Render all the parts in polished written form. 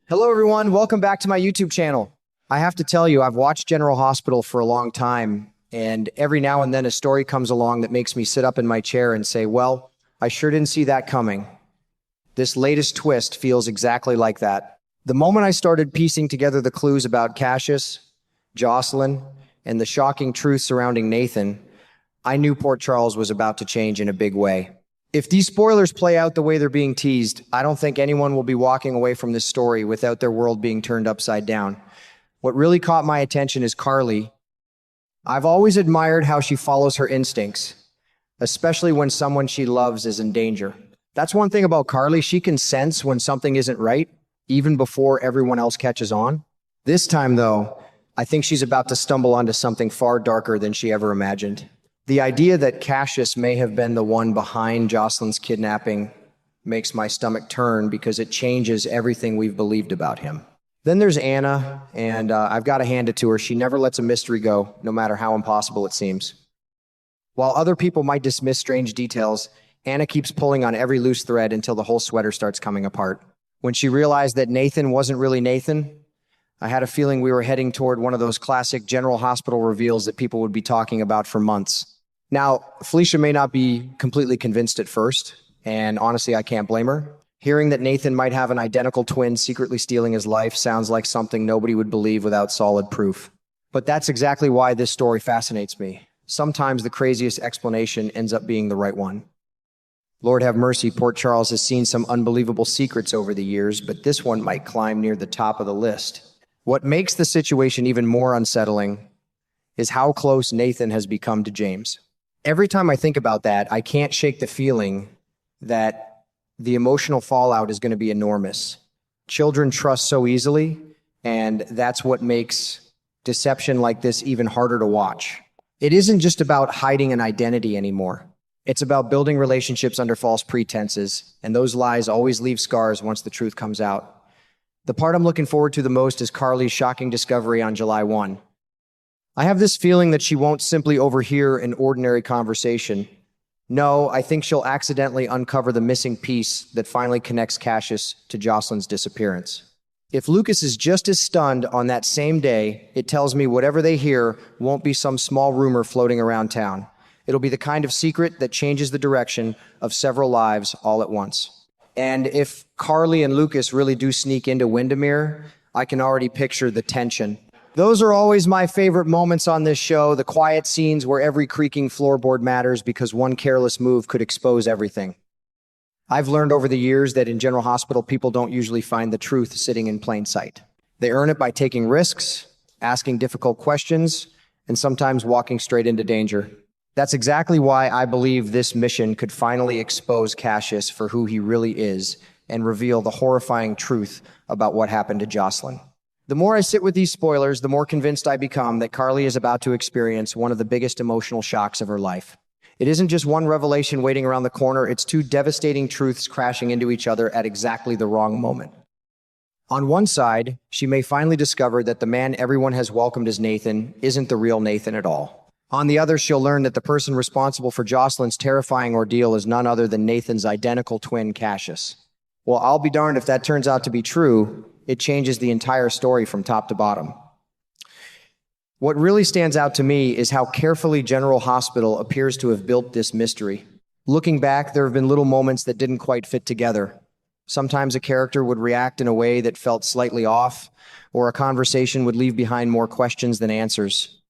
Hello, everyone. Welcome back to my YouTube channel. I have to tell you, I've watched General Hospital for a long time, and every now and then a story comes along that makes me sit up in my chair and say, well, I sure didn't see that coming. This latest twist feels exactly like that. The moment I started piecing together the clues about Cassius, Jocelyn, and the shocking truth surrounding Nathan, I knew Port Charles was about to change in a big way. If these spoilers play out the way they're being teased, I don't think anyone will be walking away from this story without their world being turned upside down. What really caught my attention is Carly. I've always admired how she follows her instincts, especially when someone she loves is in danger. That's one thing about Carly, she can sense when something isn't right, even before everyone else catches on. This time, though, I think she's about to stumble onto something far darker than she ever imagined. The idea that Cassius may have been the one behind Jocelyn's kidnapping makes my stomach turn because it changes everything we've believed about him. Then there's Anna, and I've got to hand it to her. She never lets a mystery go, no matter how impossible it seems. While other people might dismiss strange details, Anna keeps pulling on every loose thread until the whole sweater starts coming apart. When she realized that Nathan wasn't really Nathan, I had a feeling we were heading toward one of those classic General Hospital reveals that people would be talking about for months. Now, Felicia may not be completely convinced at first, and honestly, I can't blame her. Hearing that Nathan might have an identical twin secretly stealing his life sounds like something nobody would believe without solid proof. But that's exactly why this story fascinates me. Sometimes the craziest explanation ends up being the right one. Lord have mercy, Port Charles has seen some unbelievable secrets over the years, but this one might climb near the top of the list. What makes the situation even more unsettling is how close Nathan has become to James. Every time I think about that, I can't shake the feeling that the emotional fallout is going to be enormous. Children trust so easily, and that's what makes deception like this even harder to watch. It isn't just about hiding an identity anymore. It's about building relationships under false pretenses, and those lies always leave scars once the truth comes out. The part I'm looking forward to the most is Carly's shocking discovery on July 1. I have this feeling that she won't simply overhear an ordinary conversation. No, I think she'll accidentally uncover the missing piece that finally connects Cassius to Jocelyn's disappearance. If Lucas is just as stunned on that same day, it tells me whatever they hear won't be some small rumor floating around town. It'll be the kind of secret that changes the direction of several lives all at once. And if Carly and Lucas really do sneak into Windermere, I can already picture the tension. Those are always my favorite moments on this show, the quiet scenes where every creaking floorboard matters because one careless move could expose everything. I've learned over the years that in General Hospital, people don't usually find the truth sitting in plain sight. They earn it by taking risks, asking difficult questions, and sometimes walking straight into danger. That's exactly why I believe this mission could finally expose Cassius for who he really is and reveal the horrifying truth about what happened to Jocelyn. The more I sit with these spoilers, the more convinced I become that Carly is about to experience one of the biggest emotional shocks of her life. It isn't just one revelation waiting around the corner, it's two devastating truths crashing into each other at exactly the wrong moment. On one side, she may finally discover that the man everyone has welcomed as Nathan isn't the real Nathan at all. On the other, she'll learn that the person responsible for Jocelyn's terrifying ordeal is none other than Nathan's identical twin, Cassius. Well, I'll be darned if that turns out to be true. It changes the entire story from top to bottom. What really stands out to me is how carefully General Hospital appears to have built this mystery. Looking back, there have been little moments that didn't quite fit together. Sometimes a character would react in a way that felt slightly off, or a conversation would leave behind more questions than answers.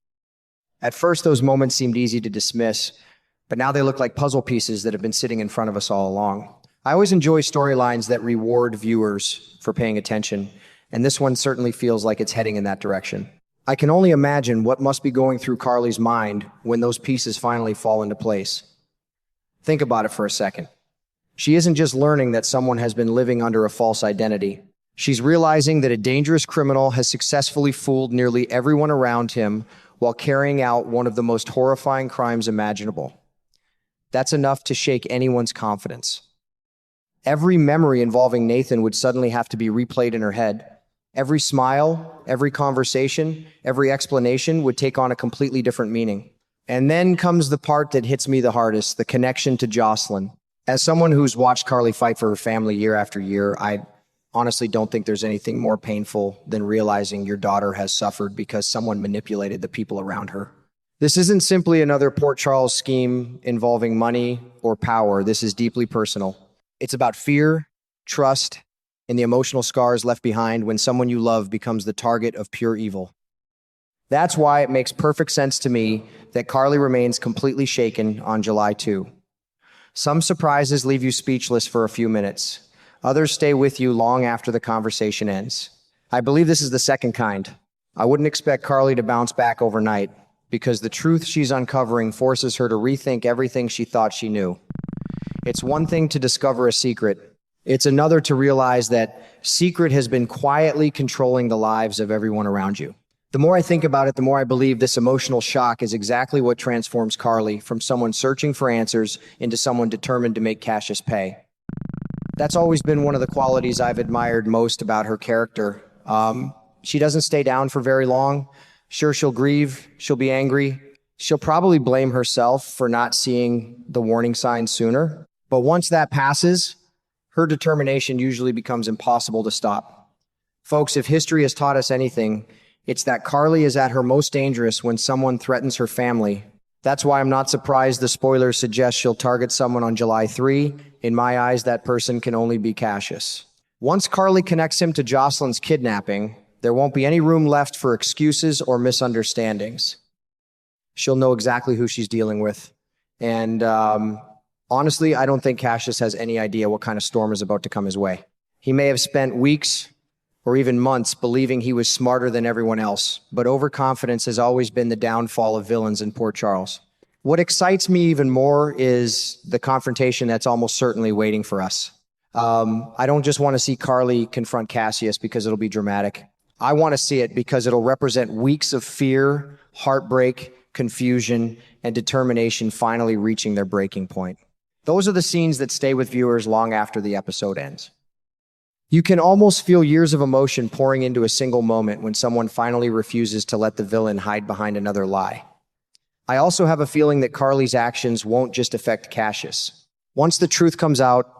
At first, those moments seemed easy to dismiss, but now they look like puzzle pieces that have been sitting in front of us all along. I always enjoy storylines that reward viewers for paying attention, and this one certainly feels like it's heading in that direction. I can only imagine what must be going through Carly's mind when those pieces finally fall into place. Think about it for a second. She isn't just learning that someone has been living under a false identity. She's realizing that a dangerous criminal has successfully fooled nearly everyone around him while carrying out one of the most horrifying crimes imaginable. That's enough to shake anyone's confidence. Every memory involving Nathan would suddenly have to be replayed in her head. Every smile, every conversation, every explanation would take on a completely different meaning. And then comes the part that hits me the hardest, the connection to Jocelyn. As someone who's watched Carly fight for her family year after year, I honestly don't think there's anything more painful than realizing your daughter has suffered because someone manipulated the people around her. This isn't simply another Port Charles scheme involving money or power. This is deeply personal. It's about fear, trust, and the emotional scars left behind when someone you love becomes the target of pure evil. That's why it makes perfect sense to me that Carly remains completely shaken on July 2. Some surprises leave you speechless for a few minutes. Others stay with you long after the conversation ends. I believe this is the second kind. I wouldn't expect Carly to bounce back overnight because the truth she's uncovering forces her to rethink everything she thought she knew. It's one thing to discover a secret. It's another to realize that secret has been quietly controlling the lives of everyone around you. The more I think about it, the more I believe this emotional shock is exactly what transforms Carly from someone searching for answers into someone determined to make Cassius pay. That's always been one of the qualities I've admired most about her character. She doesn't stay down for very long. Sure, she'll grieve, she'll be angry, she'll probably blame herself for not seeing the warning signs sooner. But once that passes, her determination usually becomes impossible to stop. Folks, if history has taught us anything, it's that Carly is at her most dangerous when someone threatens her family. That's why I'm not surprised the spoilers suggest she'll target someone on July 3. In my eyes, that person can only be Cassius. Once Carly connects him to Jocelyn's kidnapping, there won't be any room left for excuses or misunderstandings. She'll know exactly who she's dealing with. And honestly, I don't think Cassius has any idea what kind of storm is about to come his way. He may have spent weeks or even months believing he was smarter than everyone else, but overconfidence has always been the downfall of villains in Port Charles. What excites me even more is the confrontation that's almost certainly waiting for us. I don't just want to see Carly confront Cassius because it'll be dramatic. I want to see it because it'll represent weeks of fear, heartbreak, confusion, and determination finally reaching their breaking point. Those are the scenes that stay with viewers long after the episode ends. You can almost feel years of emotion pouring into a single moment when someone finally refuses to let the villain hide behind another lie. I also have a feeling that Carly's actions won't just affect Cassius. Once the truth comes out,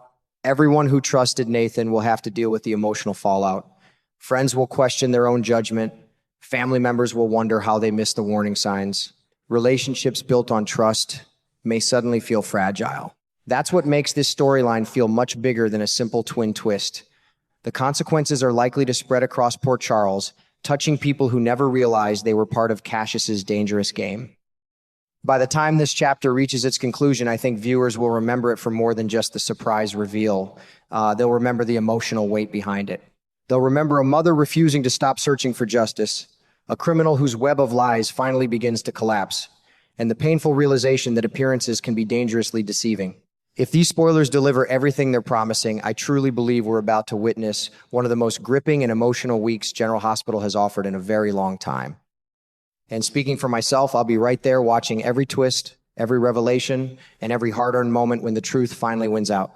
everyone who trusted Nathan will have to deal with the emotional fallout. Friends will question their own judgment. Family members will wonder how they missed the warning signs. Relationships built on trust may suddenly feel fragile. That's what makes this storyline feel much bigger than a simple twin twist. The consequences are likely to spread across Port Charles, touching people who never realized they were part of Cassius's dangerous game. By the time this chapter reaches its conclusion, I think viewers will remember it for more than just the surprise reveal. They'll remember the emotional weight behind it. They'll remember a mother refusing to stop searching for justice, a criminal whose web of lies finally begins to collapse, and the painful realization that appearances can be dangerously deceiving. If these spoilers deliver everything they're promising, I truly believe we're about to witness one of the most gripping and emotional weeks General Hospital has offered in a very long time. And speaking for myself, I'll be right there watching every twist, every revelation, and every hard-earned moment when the truth finally wins out.